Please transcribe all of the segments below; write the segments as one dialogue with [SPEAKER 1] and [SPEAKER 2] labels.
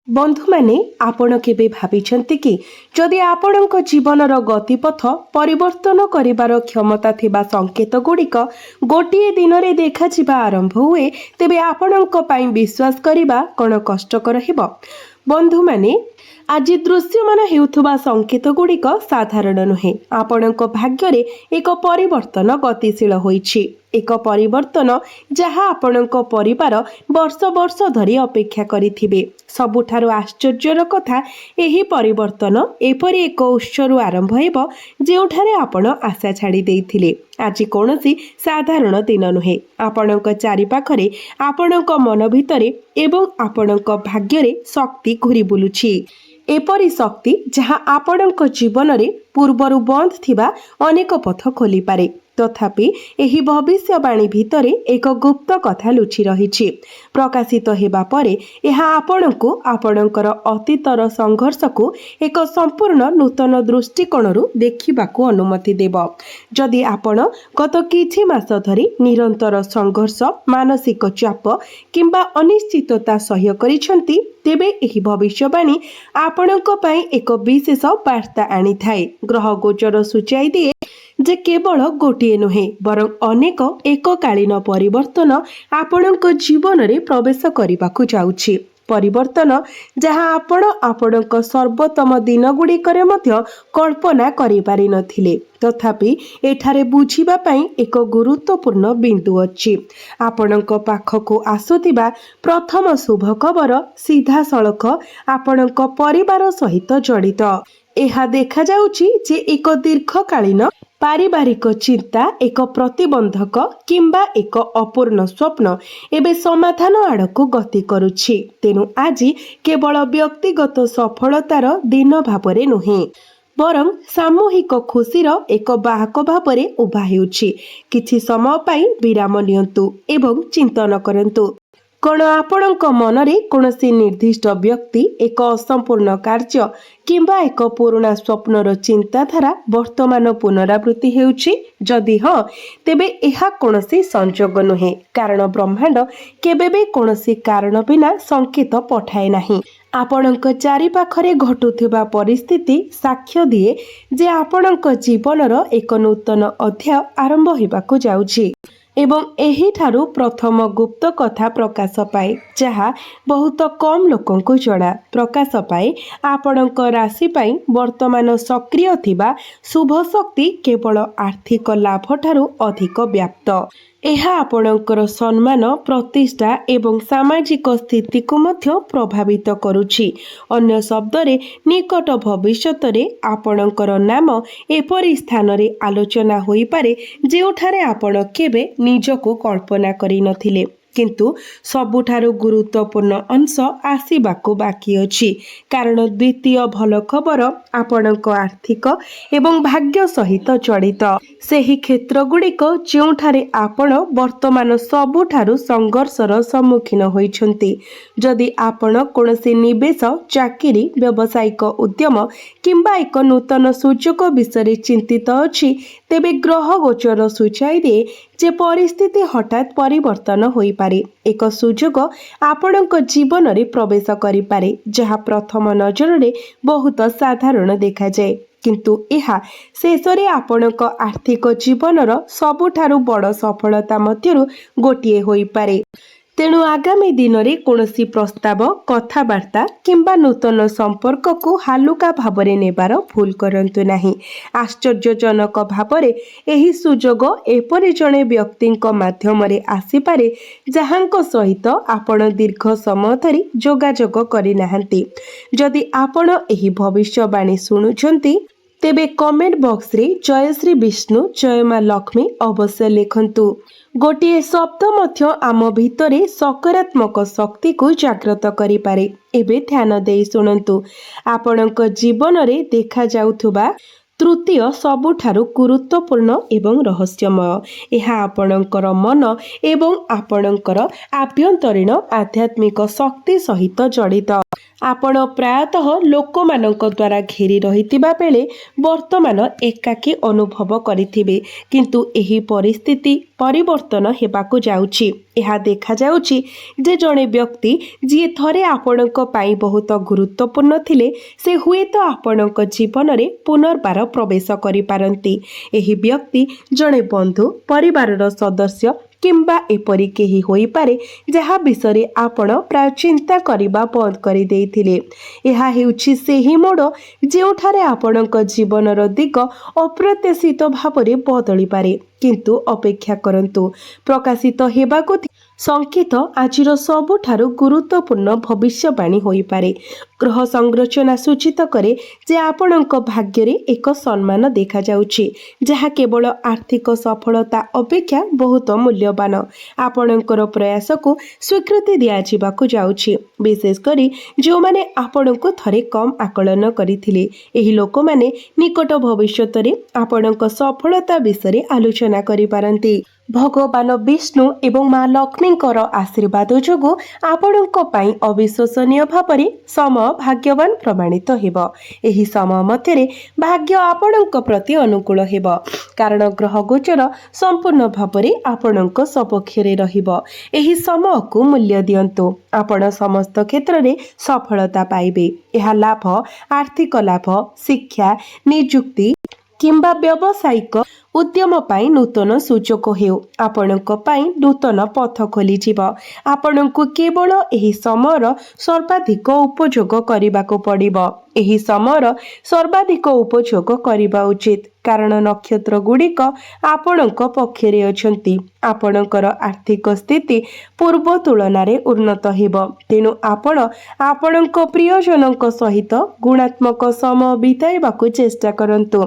[SPEAKER 1] बंधु माने आपण केबे भाबिछन्ति कि जदि आपणक जीवनर गतिपथ परिवर्तन करिवार क्षमता थिबा संकेत गुड़िक गोटिए दिन रे देखा जिबा आरंभ हुए तेबे आपणक पई विश्वास करिबा कोन कष्टकर हेबो। बंधु माने आज दृश्यमान हेउथुबा संकेत गुड़िक साधारण नुहे। आपणक भाग्य एक परिवर्तन गतिशील होइछि, एक परिवर्तन जहाँ आपणक परिवार वर्ष वर्ष धरी अपेक्षा करिथिबे। सबुठारु आश्चर्यर कथा एही परिवर्तन एपरि एक उत्सरु आरंभ हेबो जेउठारे आपण आशा छाड़ी देइथिले। आज कौनसी साधारण दिन नुहे। आपणक चारि पाखरे आपणक मन भितरे एवं आपणक भाग्य शक्ति घुरी बुलुछि। एपरी शक्ति जहाँ आपणक जीवन रे पूर्वरु बंद थिबा अनेक पथ खोली पारे। तथापि एही भविष्यवाणी भितरे एक गुप्त कथा लुचि रहिछि। प्रकाशित हेबा परे एहा आपणको आपणकर अतीतर संघर्ष को एक संपूर्ण नूतन दृष्टिकोणरू देखिबाकू अनुमति देव। जदि आपण गत किछि मास धरि निरंतर संघर्ष, मानसिक चाप किंबा अनिश्चितता सह्य करिसंती तेबे एही भविष्यवाणी आपणक पई एक विशेष वार्ता आनी थाए। ग्रह गोचर सूचाई दिए जे केवल गोटिए नुहे बरं अनेक एककालीन परिवर्तन आपणक जीवन रे प्रवेश करबाकू जाउछि। परिवर्तन जहाँ आपण आपणक सर्वोत्तम दिन गुड़िकरे मध्य कल्पना करि पारि नथिले। तथापि एठारे बुझिबा पई एक गुरुत्वपूर्ण बिंदु अछि। आपणक पाखको आसुतिबा प्रथम शुभ खबर सीधा सड़क आपणक परिवार सहित जड़ित। एहा देखा जाउछि जे एक दीर्घकालीन पारिवारिक चिंता, एक प्रतिबंधक किंबा एक अपूर्ण स्वप्न एबे समाधान आड़क गति करुछि। तेनु आज केवल व्यक्तिगत सफलतार दिन भावरे नुहे बरं सामूहिक खुशीर एक बाहक भावरे उभा हेउछि। किछि समय पई विराम नियंतु एवं चिंतन करंतु। कौन आपणक मनरे कौनसी निर्दिष्ट व्यक्ति, एक असंपूर्ण कार्य किंबा एक पुराना स्वप्नर चिंताधारा वर्तमान पुनरावृत्ति हेउछि? जदि हाँ, तेबे एहा कौनसी संजोग नुहे, कारण ब्रह्मांड केबे भी कौनसी कारण बिना संकेत पठाए नाही। आपणक चारि पाखरे घटुथिबा परिस्थिति साक्ष्य दिए जे आपणक जीवनर एक नूतन अध्याय आरंभ हेबाकू जाउछि। एवं एही ठारू प्रथम गुप्त कथा प्रकाश पाए जहाँ बहुत कम लोकों को जड़ा। प्रकाश पाए आपणक राशि पाई वर्तमान सक्रिय थिबा शुभ शक्ति केवल आर्थिक लाभ ठारू अधिक व्याप्त। एहा आपणकर सम्मान, प्रतिष्ठा एवं सामाजिक स्थिति को मध्य प्रभावित करुछि। अन्य शब्दरे निकट भविष्यत रे आपणकर नाम एपरि स्थान रे आलोचना होई पारे जेउठारे आपण केबे निजको कल्पना करि नथिले। किंतु सबुठारु गुरुत्वपूर्ण अंश आसीबाकू बाकी अछि, कारण द्वितीय भल खबर आपणक आर्थिक एवं भाग्य सहित जड़ित। सेही क्षेत्र गुड़िक जोंठारे आपण वर्तमान सबुठारु संघर्षर सम्मुखीन होइछन्ति। जदि आपण कोनोसी निवेश, चाकिरी, व्यावसायिक उद्यम किंबा एक नूतन सुजोग विषय चिंतित अछि तेबे ग्रह गोचर सूचाई दे जे परिस्थिति हठात परिवर्तन होई पारे। एक सुजोग आपणक जीवन रे प्रवेश करि पारे जहाँ प्रथम नजर रे बहुत साधारण देखा जाए, किंतु एहा शेषरे आपणक आर्थिक जीवनर सबुठारु बड़ सफलता मध्यरु गोटिए होई पारे। तेणु आगामी दिन रे कोनोसी प्रस्ताव, कथावार्ता किंबा नूतन संपर्क को हालुका भावरे नेबार भूल करंतु नाही। आश्चर्यजनक भावरे एही सुजोग एपरि जणे व्यक्तिंक माध्यमरे आसीपारे जहांको सहित आपण दीर्घ समय धरि जोगाजोग करि नाहंती। जदि आपण एही भविष्यवाणी सुनुछंती तेबे कमेंट बॉक्स रे जय श्री विष्णु, जय मां लक्ष्मी अवश्य लिखंतु। गोटिए शब्द मध्य आम भितरे सकारात्मक शक्ति को जागृत करि पारे। एबे ध्यान देई सुनंतु। आपणक जीवन रे देखा जाउथुबा तृतीय सबुठारु गुरुत्वपूर्ण एवं रहस्यमय। यह आपणकर मन एवं आपणकर आभ्यंतरीण आध्यात्मिक शक्ति सहित जड़ित। आपण प्रायतः लोक मानक द्वारा घेरी रहितिबा बेले वर्तमान एकाकी अनुभव करिथिबे, किंतु एही परिस्थिति ପରିବର୍ତ୍ତନ ହେବାକୁ ଯାଉଛି। ଏହା ଦେଖାଯାଉଛି ଯେ ଜଣେ ବ୍ୟକ୍ତି ଯିଏ ଥରେ ଆପଣଙ୍କ ପାଇଁ ବହୁତ ଗୁରୁତ୍ୱପୂର୍ଣ୍ଣ ଥିଲେ ସେ ହୁଏତ ଆପଣଙ୍କ ଜୀବନରେ ପୁନର୍ବାର ପ୍ରବେଶ କରିପାରନ୍ତି। ଏହି ବ୍ୟକ୍ତି ଜଣେ ବନ୍ଧୁ, ପରିବାରର ସଦସ୍ୟ କିମ୍ବା ଏପରି କେହି ହୋଇପାରେ ଯାହା ବିଷୟରେ ଆପଣ ପ୍ରାୟ ଚିନ୍ତା କରିବା ବନ୍ଦ କରିଦେଇଥିଲେ। ଏହା ହେଉଛି ସେହି ମୋଡ଼ ଯେଉଁଠାରେ ଆପଣଙ୍କ ଜୀବନର ଦିଗ ଅପ୍ରତ୍ୟାଶିତ ଭାବରେ ବଦଳିପାରେ। କିନ୍ତୁ ଅପେକ୍ଷା କରନ୍ତୁ, ପ୍ରକାଶିତ ହେବାକୁ ସଂକେତ ଆଜିର ସବୁଠାରୁ ଗୁରୁତ୍ୱପୂର୍ଣ୍ଣ ଭବିଷ୍ୟବାଣୀ ହୋଇପାରେ। ଗ୍ରହ ସଂରଚନା ସୂଚିତ କରେ ଯେ ଆପଣଙ୍କ ଭାଗ୍ୟରେ ଏକ ସମ୍ମାନ ଦେଖାଯାଉଛି ଯାହା କେବଳ ଆର୍ଥିକ ସଫଳତା ଅପେକ୍ଷା ବହୁତ ମୂଲ୍ୟବାନ। ଆପଣଙ୍କର ପ୍ରୟାସକୁ ସ୍ୱୀକୃତି ଦିଆଯିବାକୁ ଯାଉଛି, ବିଶେଷ କରି ଯେଉଁମାନେ ଆପଣଙ୍କୁ ଥରେ କମ୍ ଆକଳନ କରିଥିଲେ। ଏହି ଲୋକମାନେ ନିକଟ ଭବିଷ୍ୟତରେ ଆପଣଙ୍କ ସଫଳତା ବିଷୟରେ ଆଲୋଚନା କରିପାରନ୍ତି। ଭଗବାନ ବିଷ୍ଣୁ ଏବଂ ମା ଲକ୍ଷ୍ମୀଙ୍କର ଆଶୀର୍ବାଦ ଯୋଗୁଁ ଆପଣଙ୍କ ପାଇଁ ଅବିଶ୍ୱସନୀୟ ଭାବରେ ସମୟ ଭାଗ୍ୟବାନ ପ୍ରମାଣିତ ହେବ। ଏହି ସମୟ ମଧ୍ୟରେ ଭାଗ୍ୟ ଆପଣଙ୍କ ପ୍ରତି ଅନୁକୂଳ ହେବ, କାରଣ ଗ୍ରହ ଗୋଚର ସମ୍ପୂର୍ଣ୍ଣ ଭାବରେ ଆପଣଙ୍କ ସପକ୍ଷରେ ରହିବ। ଏହି ସମୟକୁ ମୂଲ୍ୟ ଦିଅନ୍ତୁ। ଆପଣ ସମସ୍ତ କ୍ଷେତ୍ରରେ ସଫଳତା ପାଇବେ। ଏହା ଲାଭ, ଆର୍ଥିକ ଲାଭ, ଶିକ୍ଷା, ନିଯୁକ୍ତି କିମ୍ବା ବ୍ୟବସାୟିକ ଉଦ୍ୟମ ପାଇଁ ନୂତନ ସୁଯୋଗ ହେଉ, ଆପଣଙ୍କ ପାଇଁ ନୂତନ ପଥ ଖୋଲିଯିବ। ଆପଣଙ୍କୁ କେବଳ ଏହି ସମୟର ସର୍ବାଧିକ ଉପଯୋଗ କରିବାକୁ ପଡ଼ିବ। ଏହି ସମୟର ସର୍ବାଧିକ ଉପଯୋଗ କରିବା ଉଚିତ, କାରଣ ନକ୍ଷତ୍ର ଗୁଡ଼ିକ ଆପଣଙ୍କ ପକ୍ଷରେ ଅଛନ୍ତି। ଆପଣଙ୍କର ଆର୍ଥିକ ସ୍ଥିତି ପୂର୍ବ ତୁଳନାରେ ଉନ୍ନତ ହେବ, ତେଣୁ ଆପଣ ଆପଣଙ୍କ ପ୍ରିୟଜନଙ୍କ ସହିତ ଗୁଣାତ୍ମକ ସମୟ ବିତାଇବାକୁ ଚେଷ୍ଟା କରନ୍ତୁ।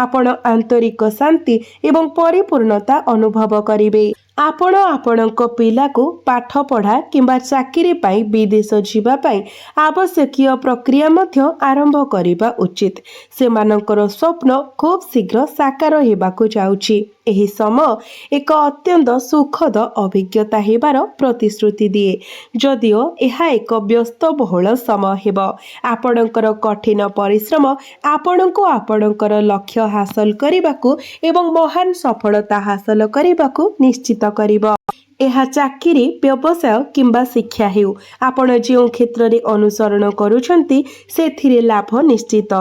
[SPEAKER 1] ଆପଣ ଆନ୍ତରିକ ଶାନ୍ତି ଏବଂ ପରିପୂର୍ଣ୍ଣତା ଅନୁଭବ କରିବେ। ଆପଣ ଆପଣଙ୍କ ପିଲାକୁ ପାଠପଢ଼ା କିମ୍ବା ଚାକିରି ପାଇଁ ବିଦେଶ ଯିବା ପାଇଁ ଆବଶ୍ୟକୀୟ ପ୍ରକ୍ରିୟା ମଧ୍ୟ ଆରମ୍ଭ କରିବା ଉଚିତ। ସେମାନଙ୍କର ସ୍ୱପ୍ନ ଖୁବ୍ ଶୀଘ୍ର ସାକାର ହେବାକୁ ଯାଉଛି। ଏହି ସମୟ ଏକ ଅତ୍ୟନ୍ତ ସୁଖଦ ଅଭିଜ୍ଞତା ହେବାର ପ୍ରତିଶ୍ରୁତି ଦିଏ। ଯଦିଓ ଏହା ଏକ ବ୍ୟସ୍ତବହୁଳ ସମୟ ହେବ, ଆପଣଙ୍କର କଠିନ ପରିଶ୍ରମ ଆପଣଙ୍କୁ ଆପଣଙ୍କର ଲକ୍ଷ୍ୟ ହାସଲ କରିବାକୁ ଏବଂ ମହାନ ସଫଳତା ହାସଲ କରିବାକୁ ନିଶ୍ଚିତ କରିବ। ଏହା ଚାକିରି, ବ୍ୟବସାୟ କିମ୍ବା ଶିକ୍ଷା ହେଉ, ଆପଣ ଯେଉଁ କ୍ଷେତ୍ରରେ ଅନୁସରଣ କରୁଛନ୍ତି ସେଥିରେ ଲାଭ ନିଶ୍ଚିତ।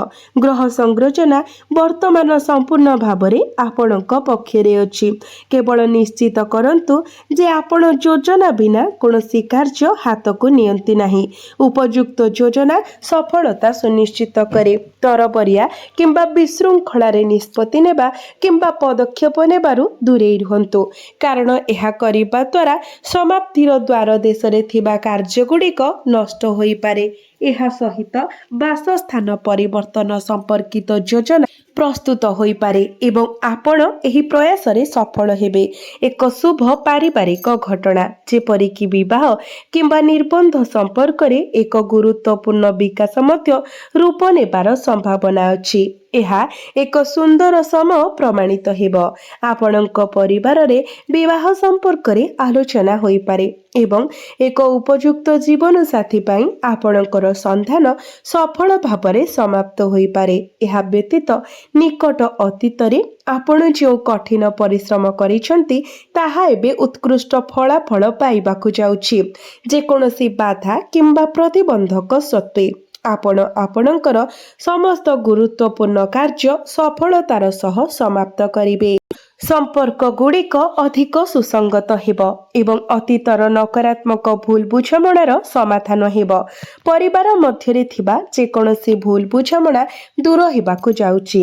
[SPEAKER 1] ଗ୍ରହ ସଂରଚନା ବର୍ତ୍ତମାନ ସମ୍ପୂର୍ଣ୍ଣ ଭାବରେ ଆପଣଙ୍କ ପକ୍ଷରେ ଅଛି। କେବଳ ନିଶ୍ଚିତ କରନ୍ତୁ ଯେ ଆପଣ ଯୋଜନା ବିନା କୌଣସି କାର୍ଯ୍ୟ ହାତକୁ ନିଅନ୍ତି ନାହିଁ। ଉପଯୁକ୍ତ ଯୋଜନା ସଫଳତା ସୁନିଶ୍ଚିତ କରେ। ତରବରିଆ କିମ୍ବା ବିଶୃଙ୍ଖଳାରେ ନିଷ୍ପତ୍ତି ନେବା କିମ୍ବା ପଦକ୍ଷେପ ନେବାରୁ ଦୂରେଇ ରୁହନ୍ତୁ, କାରଣ ଏହା କରିବା ଦ୍ୱାରା ସମାପ୍ତିର ଦ୍ୱାର ଦେଶରେ ଥିବା କାର୍ଯ୍ୟଗୁଡ଼ିକ ନଷ୍ଟ ହୋଇପାରେ। ଏହା ସହିତ ବାସସ୍ଥାନ ପରିବର୍ତ୍ତନ ସମ୍ପର୍କିତ ଯୋଜନା ପ୍ରସ୍ତୁତ ହୋଇପାରେ ଏବଂ ଆପଣ ଏହି ପ୍ରୟାସରେ ସଫଳ ହେବେ। ଏକ ଶୁଭ ପାରିବାରିକ ଘଟଣା, ଯେପରିକି ବିବାହ କିମ୍ବା ନିର୍ବନ୍ଧ ସମ୍ପର୍କରେ ଏକ ଗୁରୁତ୍ୱପୂର୍ଣ୍ଣ ବିକାଶ ମଧ୍ୟ ରୂପ ନେବାର ସମ୍ଭାବନା ଅଛି। ଏହା ଏକ ସୁନ୍ଦର ସମୟ ପ୍ରମାଣିତ ହେବ। ଆପଣଙ୍କ ପରିବାରରେ ବିବାହ ସମ୍ପର୍କରେ ଆଲୋଚନା ହୋଇପାରେ ଏବଂ ଏକ ଉପଯୁକ୍ତ ଜୀବନସାଥୀ ପାଇଁ ଆପଣଙ୍କର ସନ୍ଧାନ ସଫଳ ଭାବରେ ସମାପ୍ତ ହୋଇପାରେ। ଏହା ବ୍ୟତୀତ ନିକଟ ଅତୀତରେ ଆପଣ ଯେଉଁ କଠିନ ପରିଶ୍ରମ କରିଛନ୍ତି ତାହା ଏବେ ଉତ୍କୃଷ୍ଟ ଫଳାଫଳ ପାଇବାକୁ ଯାଉଛି। ଯେକୌଣସି ବାଧା କିମ୍ବା ପ୍ରତିବନ୍ଧକ ସତ୍ତ୍ୱେ ଆପଣ ଆପଣଙ୍କର ସମସ୍ତ ଗୁରୁତ୍ୱପୂର୍ଣ୍ଣ କାର୍ଯ୍ୟ ସଫଳତାର ସହ ସମାପ୍ତ କରିବେ। ସମ୍ପର୍କ ଗୁଡ଼ିକ ଅଧିକ ସୁସଙ୍ଗତ ହେବ ଏବଂ ଅତୀତର ନକାରାତ୍ମକ ଭୁଲ ବୁଝାମଣାର ସମାଧାନ ହେବ। ପରିବାର ମଧ୍ୟରେ ଥିବା ଯେକୌଣସି ଭୁଲ ବୁଝାମଣା ଦୂର ହେବାକୁ ଯାଉଛି,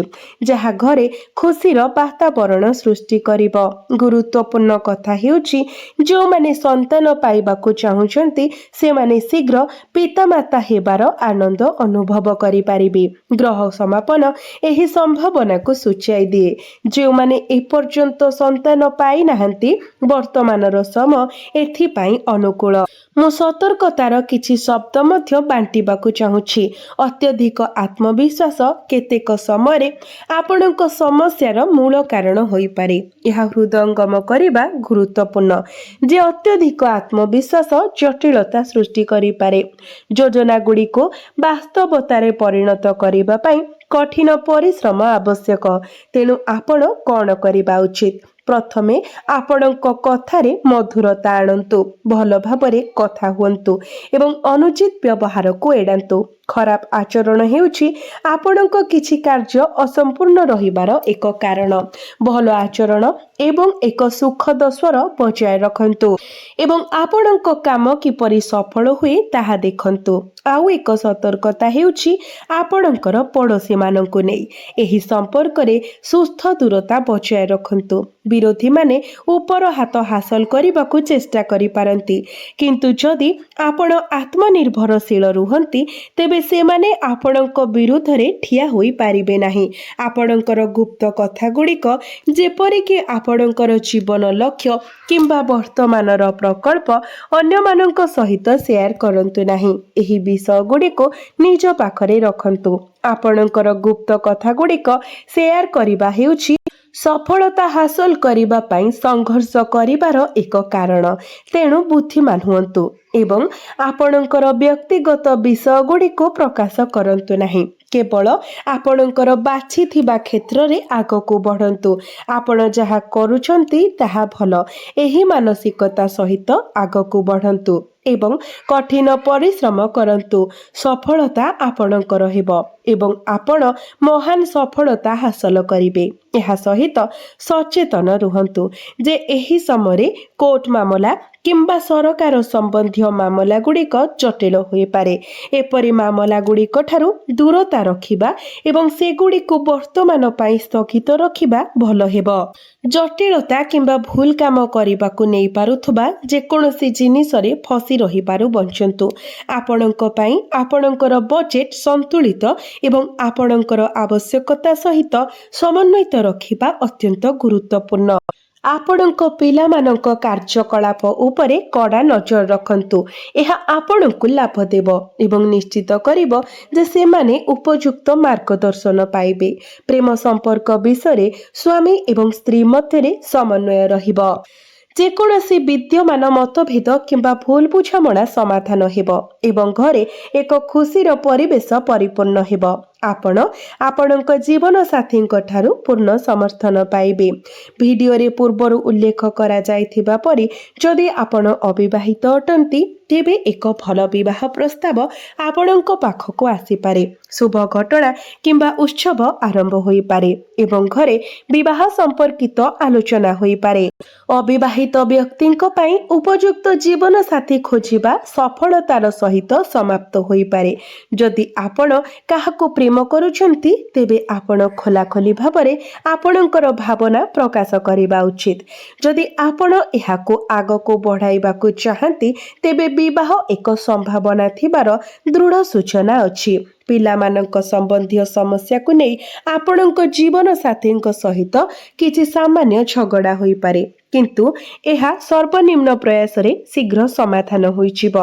[SPEAKER 1] ଯାହା ଘରେ ଖୁସିର ବାତାବରଣ ସୃଷ୍ଟି କରିବ। ଗୁରୁତ୍ୱପୂର୍ଣ୍ଣ କଥା ହେଉଛି, ଯେଉଁମାନେ ସନ୍ତାନ ପାଇବାକୁ ଚାହୁଁଛନ୍ତି ସେମାନେ ଶୀଘ୍ର ପିତାମାତା ହେବାର ଆନନ୍ଦ ଅନୁଭବ କରିପାରିବେ। ଗ୍ରହ ସମାପନ ଏହି ସମ୍ଭାବନାକୁ ସୂଚାଇ ଦିଏ। ଯେଉଁମାନେ ଏପର୍ଯ୍ୟନ୍ତ ସନ୍ତାନ ପାଇନାହାନ୍ତି, ବର୍ତ୍ତମାନର ସମୟ ଏଥିପାଇଁ ଅନୁକୂଳ। ମୁଁ ସତର୍କତାର କିଛି ଶବ୍ଦ ମଧ୍ୟ ବାଣ୍ଟିବାକୁ ଚାହୁଁଛି। ଅତ୍ୟଧିକ ଆତ୍ମବିଶ୍ୱାସ କେତେକ ସମୟରେ ଆପଣଙ୍କ ସମସ୍ୟାର ମୂଳ କାରଣ ହୋଇପାରେ। ଏହା ହୃଦୟଙ୍ଗମ କରିବା ଗୁରୁତ୍ୱପୂର୍ଣ୍ଣ ଯେ ଅତ୍ୟଧିକ ଆତ୍ମବିଶ୍ୱାସ ଜଟିଳତା ସୃଷ୍ଟି କରିପାରେ। ଯୋଜନାଗୁଡ଼ିକୁ ବାସ୍ତବତାରେ ପରିଣତ କରିବା ପାଇଁ କଠିନ ପରିଶ୍ରମ ଆବଶ୍ୟକ। ତେଣୁ ଆପଣ କ'ଣ କରିବା ଉଚିତ? ପ୍ରଥମେ ଆପଣଙ୍କ କଥାରେ ମଧୁରତା ଆଣନ୍ତୁ, ଭଲ ଭାବରେ କଥା ହୁଅନ୍ତୁ ଏବଂ ଅନୁଚିତ ବ୍ୟବହାରକୁ ଏଡ଼ାନ୍ତୁ। ଖରାପ ଆଚରଣ ହେଉଛି ଆପଣଙ୍କ କିଛି କାର୍ଯ୍ୟ ଅସମ୍ପୂର୍ଣ୍ଣ ରହିବାର ଏକ କାରଣ। ଭଲ ଆଚରଣ ଏବଂ ଏକ ସୁଖଦ ସ୍ୱର ବଜାୟ ରଖନ୍ତୁ ଏବଂ ଆପଣଙ୍କ କାମ କିପରି ସଫଳ ହୁଏ ତାହା ଦେଖନ୍ତୁ। ଆଉ ଏକ ସତର୍କତା ହେଉଛି ଆପଣଙ୍କର ପଡ଼ୋଶୀମାନଙ୍କୁ ନେଇ। ଏହି ସମ୍ପର୍କରେ ସୁସ୍ଥ ଦୂରତା ବଜାୟ ରଖନ୍ତୁ। ବିରୋଧୀମାନେ ଉପର ହାତ ହାସଲ କରିବାକୁ ଚେଷ୍ଟା କରିପାରନ୍ତି, କିନ୍ତୁ ଯଦି ଆପଣ ଆତ୍ମନିର୍ଭରଶୀଳ ରୁହନ୍ତି ତେବେ ସେମାନେ ଆପଣଙ୍କ ବିରୁଦ୍ଧରେ ଠିଆ ହୋଇପାରିବେ ନାହିଁ। ଆପଣଙ୍କର ଗୁପ୍ତ କଥାଗୁଡ଼ିକ, ଯେପରିକି ଆପଣଙ୍କର ଜୀବନ ଲକ୍ଷ୍ୟ କିମ୍ବା ବର୍ତ୍ତମାନର ପ୍ରକଳ୍ପ, ଅନ୍ୟମାନଙ୍କ ସହିତ ସେୟାର କରନ୍ତୁ ନାହିଁ। ଏହି ବିଷୟଗୁଡ଼ିକୁ ନିଜ ପାଖରେ ରଖନ୍ତୁ। ଆପଣଙ୍କର ଗୁପ୍ତ କଥାଗୁଡ଼ିକ ସେୟାର କରିବା ହେଉଛି ସଫଳତା ହାସଲ କରିବା ପାଇଁ ସଂଘର୍ଷ କରିବାର ଏକ କାରଣ। ତେଣୁ ବୁଦ୍ଧିମାନ ହୁଅନ୍ତୁ ଏବଂ ଆପଣଙ୍କର ବ୍ୟକ୍ତିଗତ ବିଷୟଗୁଡ଼ିକୁ ପ୍ରକାଶ କରନ୍ତୁ ନାହିଁ। କେବଳ ଆପଣଙ୍କର ବାଛିଥିବା କ୍ଷେତ୍ରରେ ଆଗକୁ ବଢ଼ନ୍ତୁ। ଆପଣ ଯାହା କରୁଛନ୍ତି ତାହା ଭଲ, ଏହି ମାନସିକତା ସହିତ ଆଗକୁ ବଢ଼ନ୍ତୁ ଏବଂ କଠିନ ପରିଶ୍ରମ କରନ୍ତୁ। ସଫଳତା ଆପଣଙ୍କର ହେବ ଏବଂ ଆପଣ ମହାନ ସଫଳତା ହାସଲ କରିବେ। ଏହା ସହିତ ସଚେତନ ରୁହନ୍ତୁ ଯେ ଏହି ସମୟରେ କୋର୍ଟ ମାମଲା କିମ୍ବା ସରକାର ସମ୍ବନ୍ଧୀୟ ମାମଲାଗୁଡ଼ିକ ଜଟିଳ ହୋଇପାରେ। ଏପରି ମାମଲାଗୁଡ଼ିକ ଠାରୁ ଦୂରତା ରଖିବା ଏବଂ ସେଗୁଡ଼ିକୁ ବର୍ତ୍ତମାନ ପାଇଁ ସ୍ଥଗିତ ରଖିବା ଭଲ ହେବ। ଜଟିଳତା କିମ୍ବା ଭୁଲ କାମ କରିବାକୁ ନେଇପାରୁଥିବା ଯେକୌଣସି ଜିନିଷରେ ଫସି ରହିବାରୁ ବଞ୍ଚନ୍ତୁ। ଆପଣଙ୍କ ପାଇଁ ଆପଣଙ୍କର ବଜେଟ୍ ସନ୍ତୁଳିତ ଏବଂ ଆପଣଙ୍କର ଆବଶ୍ୟକତା ସହିତ ସମନ୍ୱିତ ରଖିବା ଅତ୍ୟନ୍ତ ଗୁରୁତ୍ୱପୂର୍ଣ୍ଣ। ଆପଣଙ୍କ ପିଲାମାନଙ୍କ କାର୍ଯ୍ୟକଳାପ ଉପରେ କଡ଼ା ନଜର ରଖନ୍ତୁ। ଏହା ଆପଣଙ୍କୁ ଲାଭ ଦେବ ଏବଂ ନିଶ୍ଚିତ କରିବ ଯେ ସେମାନେ ଉପଯୁକ୍ତ ମାର୍ଗଦର୍ଶନ ପାଇବେ। ପ୍ରେମ ସମ୍ପର୍କ ବିଷୟରେ ସ୍ୱାମୀ ଏବଂ ସ୍ତ୍ରୀ ମଧ୍ୟରେ ସମନ୍ୱୟ ରହିବ। ଯେକୌଣସି ବିଦ୍ୟମାନ ମତଭେଦ କିମ୍ବା ଭୁଲ ବୁଝାମଣା ସମାଧାନ ହେବ ଏବଂ ଘରେ ଏକ ଖୁସିର ପରିବେଶ ପରିପୂର୍ଣ୍ଣ ହେବ। ଆପଣ ଆପଣଙ୍କ ଜୀବନସାଥୀଙ୍କ ଠାରୁ ପୂର୍ଣ୍ଣ ସମର୍ଥନ ପାଇବେ। ଭିଡ଼ିଓରେ ପୂର୍ବରୁ ଉଲ୍ଲେଖ କରାଯାଇଥିବା ପରି ଯଦି ଆପଣ ଅବିବାହିତ ଅଟନ୍ତି ତେବେ ଏକ ଭଲ ବିବାହ ପ୍ରସ୍ତାବ ଆପଣଙ୍କ ପାଖକୁ ଆସିପାରେ। ଶୁଭ ଘଟଣା କିମ୍ବା ଉତ୍ସବ ଆରମ୍ଭ ହୋଇପାରେ ଏବଂ ଘରେ ବିବାହ ସମ୍ପର୍କିତ ଆଲୋଚନା ହୋଇପାରେ। ଅବିବାହିତ ବ୍ୟକ୍ତିଙ୍କ ପାଇଁ ଉପଯୁକ୍ତ ଜୀବନସାଥୀ ଖୋଜିବା ସଫଳତାର ସହିତ ସମାପ୍ତ ହୋଇପାରେ। ଯଦି ଆପଣ କାହାକୁ ପ୍ରେମ କରୁଛନ୍ତି ତେବେ ଆପଣ ଖୋଲାଖୋଲି ଭାବରେ ଆପଣଙ୍କର ଭାବନା ପ୍ରକାଶ କରିବା ଉଚିତ। ଯଦି ଆପଣ ଏହାକୁ ଆଗକୁ ବଢ଼ାଇବାକୁ ଚାହାନ୍ତି ତେବେ ବିବାହ ଏକ ସମ୍ଭାବନା ଥିବାର ଦୃଢ଼ ସୂଚନା ଅଛି। ପିଲାମାନଙ୍କ ସମ୍ବନ୍ଧୀୟ ସମସ୍ୟାକୁ ନେଇ ଆପଣଙ୍କ ଜୀବନସାଥୀଙ୍କ ସହିତ କିଛି ସାମାନ୍ୟ ଝଗଡ଼ା ହୋଇପାରେ, କିନ୍ତୁ ଏହା ସର୍ବନିମ୍ନ ପ୍ରୟାସରେ ଶୀଘ୍ର ସମାଧାନ ହୋଇଯିବ।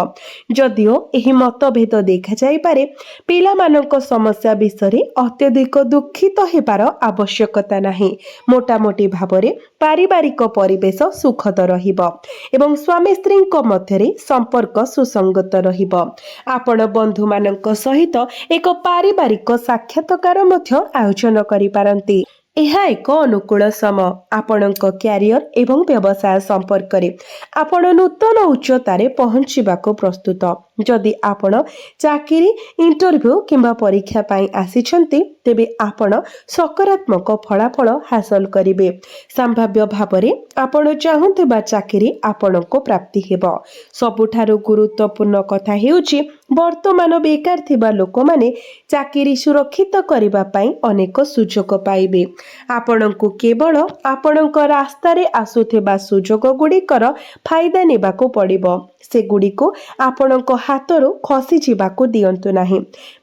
[SPEAKER 1] ଯଦିଓ ଏହି ମତଭେଦ ଦେଖାଯାଇପାରେ, ପିଲାମାନଙ୍କ ସମସ୍ୟା ବିଷୟରେ ଅତ୍ୟଧିକ ଦୁଃଖିତ ହେବାର ଆବଶ୍ୟକତା ନାହିଁ। ମୋଟାମୋଟି ଭାବରେ ପାରିବାରିକ ପରିବେଶ ସୁଖଦ ରହିବ ଏବଂ ସ୍ୱାମୀ ସ୍ତ୍ରୀଙ୍କ ମଧ୍ୟରେ ସମ୍ପର୍କ ସୁସଙ୍ଗତ ରହିବ। ଆପଣ ବନ୍ଧୁମାନଙ୍କ ସହିତ ଏକ ପାରିବାରିକ ସାକ୍ଷାତକାର ମଧ୍ୟ ଆୟୋଜନ କରିପାରନ୍ତି। ଏହା ଏକ ଅନୁକୂଳ ସମୟ ଆପଣଙ୍କ କ୍ୟାରିୟର ଏବଂ ବ୍ୟବସାୟ ସମ୍ପର୍କରେ। ଆପଣ ନୂତନ ଉଚ୍ଚତାରେ ପହଞ୍ଚିବାକୁ ପ୍ରସ୍ତୁତ। ଯଦି ଆପଣ ଚାକିରି, ଇଣ୍ଟରଭ୍ୟୁ କିମ୍ବା ପରୀକ୍ଷା ପାଇଁ ଆସିଛନ୍ତି ତେବେ ଆପଣ ସକାରାତ୍ମକ ଫଳାଫଳ ହାସଲ କରିବେ। ସମ୍ଭାବ୍ୟ ଭାବରେ ଆପଣ ଚାହୁଁଥିବା ଚାକିରି ଆପଣଙ୍କୁ ପ୍ରାପ୍ତି ହେବ। ସବୁଠାରୁ ଗୁରୁତ୍ୱପୂର୍ଣ୍ଣ କଥା ହେଉଛି ବର୍ତ୍ତମାନ ବେକାର ଥିବା ଲୋକମାନେ ଚାକିରି ସୁରକ୍ଷିତ କରିବା ପାଇଁ ଅନେକ ସୁଯୋଗ ପାଇବେ। ଆପଣଙ୍କୁ କେବଳ ଆପଣଙ୍କ ରାସ୍ତାରେ ଆସୁଥିବା ସୁଯୋଗଗୁଡ଼ିକର ଫାଇଦା ନେବାକୁ ପଡ଼ିବ। ସେଗୁଡ଼ିକୁ ଆପଣଙ୍କ ହାତରୁ ଖସିଯିବାକୁ ଦିଅନ୍ତୁ ନାହିଁ।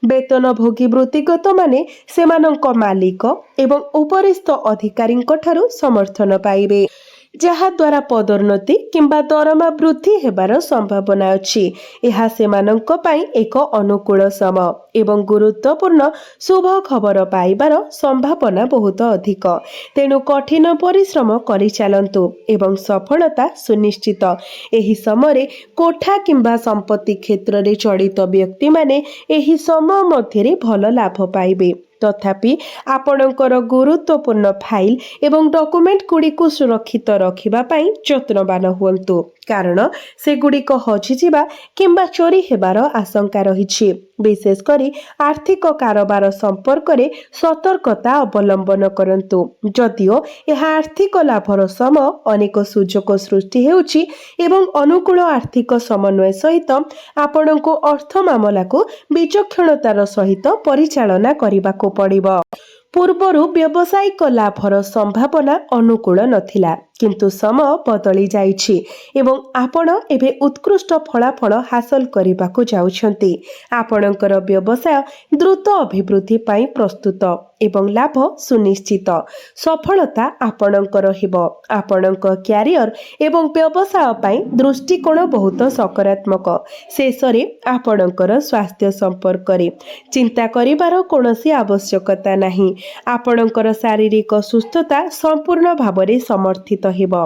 [SPEAKER 1] ବେତନଭୋଗୀ ବୃତ୍ତିଗତମାନେ ସେମାନଙ୍କ ମାଲିକ ଏବଂ ଉପରିସ୍ଥ ଅଧିକାରୀଙ୍କ ଠାରୁ ସମର୍ଥନ ପାଇବେ, ଯାହାଦ୍ୱାରା ପଦୋନ୍ନତି କିମ୍ବା ଦରମା ବୃଦ୍ଧି ହେବାର ସମ୍ଭାବନା ଅଛି। ଏହା ସେମାନଙ୍କ ପାଇଁ ଏକ ଅନୁକୂଳ ସମୟ ଏବଂ ଗୁରୁତ୍ୱପୂର୍ଣ୍ଣ ଶୁଭ ଖବର ପାଇବାର ସମ୍ଭାବନା ବହୁତ ଅଧିକ। ତେଣୁ କଠିନ ପରିଶ୍ରମ କରିଚାଲନ୍ତୁ ଏବଂ ସଫଳତା ସୁନିଶ୍ଚିତ। ଏହି ସମୟରେ କୋଠା କିମ୍ବା ସମ୍ପତ୍ତି କ୍ଷେତ୍ରରେ ଜଡ଼ିତ ବ୍ୟକ୍ତିମାନେ ଏହି ସମୟ ମଧ୍ୟରେ ଭଲ ଲାଭ ପାଇବେ। तथापि आपणकर गुरुत्वपूर्ण फाइल एवं डॉक्यूमेंट गुड़िक सुरक्षित रखिबा पई यत्नवान हुअन्तु कारण सेगुड़िक हजिजिबा किंबा चोरी हेबार आशंका रहिछि। विशेषकर आर्थिक कारोबार संपर्क में सतर्कता अवलंबन करंतु। जदिओ यह आर्थिक लाभर सम अनेक सुजोग सृष्टि हेउछि एवं अनुकूल आर्थिक समन्वय सहित आपणको अर्थ मामला को विचक्षणतार सहित परिचालना करबाको पड़िबो। पूर्वरु व्यावसायिक लाभर संभावना अनुकूल नथिला किंतु समय बदली जाइछि एवं आपण एबे उत्कृष्ट फलाफल हासिल करबाको जाउछन्ति। आपणकर व्यवसाय द्रुत अभिवृद्धि पाई प्रस्तुत एवं लाभ सुनिश्चित। सफलता आपणकर हेबो। आपणक क्यारियर एवं व्यवसाय पाई दृष्टिकोण बहुत सकारात्मक। शेषरे आपणकर स्वास्थ्य संपर्क रे चिंता करिवार कोनोसी आवश्यकता नाही। आपणकर शारीरिक सुस्थता संपूर्ण भावरे समर्थित हेबो।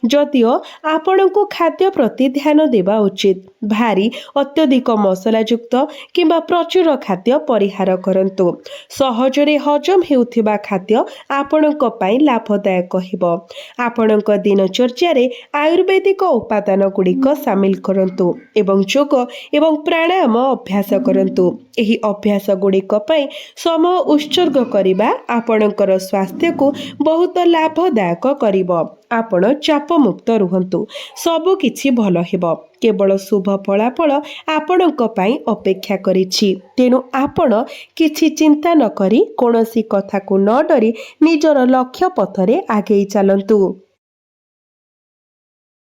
[SPEAKER 1] जदिओ आपणको खाद्य प्रति ध्यान देवा उचित। भारी अत्यधिक मसलायुक्त किंबा प्रचुर खाद्य परिहार करंतु। सहजरे हजम हेउथिबा खाद्य आपणको पाई लाभदायक हेबो। आपणक दिनचर्यारे आयुर्वेदिक उपादान गुड़िक सामिल करंतु एवं योग एवं प्राणायाम अभ्यास करंतु। एही अभ्यास गुड़िक पाई समय उत्सर्ग करिबा आपणकर स्वास्थ्य को बहुत लाभदायक करिबो। आपण चाप मुक्त रुहंतु। सब किछि भलो हेबो। केवल शुभ फलाफल आपणक पाई अपेक्षा करिछि। तेणु आपण किछि चिंता न करी कोनोसी कथा को न डरी निजर लक्ष्य पथरे आगेई चलंतु।